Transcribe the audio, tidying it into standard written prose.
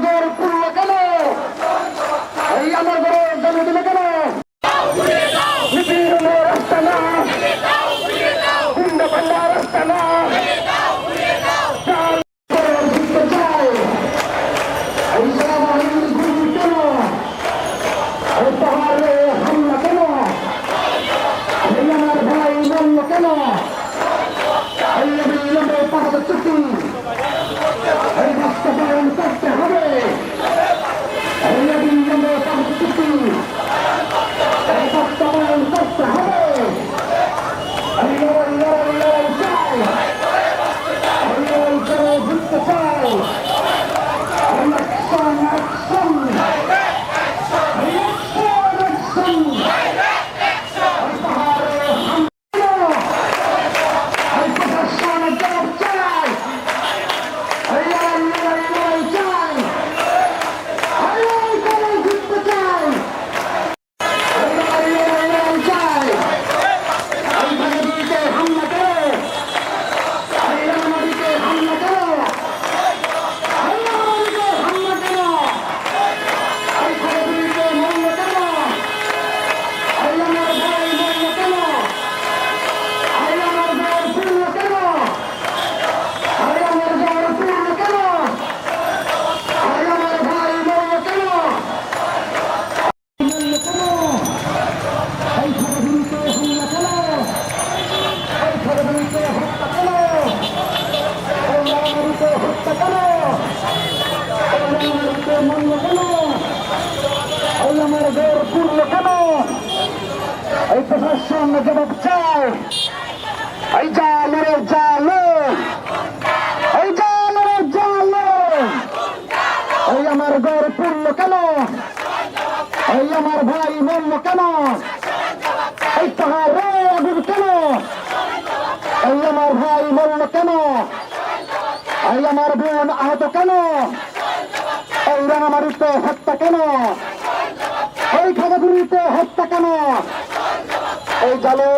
ঘর পুরলো কেন? এই আমার ঘর জ্বালিয়ে দিলে কেন? নিপীড়নের রাস্তা না, গুন্ডা পাল্লার রাস্তা না, জিততে চাই। এই সেনাবাহিনীর গুলি কেন? এই পাহাড়ে হামলা কেন? এই আমার ভাই মরল কেন? এই অবিলম্বে পাহাড় চুক্তি এই বাস্তবায়ন করতে হবে। এই অবিলম্বে পাহাড় চুক্তি এই বাস্তবায়ন করতে হবে। এই লড়াই চাই, এই লড়াই করে জিততে চাই। অ্যাকশন অ্যাকশন এই প্রশাসন জবাব চায়। এই জালের জালে, এই জালের জালে, এই আমার ঘর পুরল কেন? এই আমার ভাই মরল কেন? এই পাহাড়ে আগুন কেন? এই আমার ভাই মরল কেন? এই আমার বোন আহত কেন? এই রাঙামাটিতে হত্যা কেন? এই খাগাগুড়িতে হত্যা কেন? এই জালে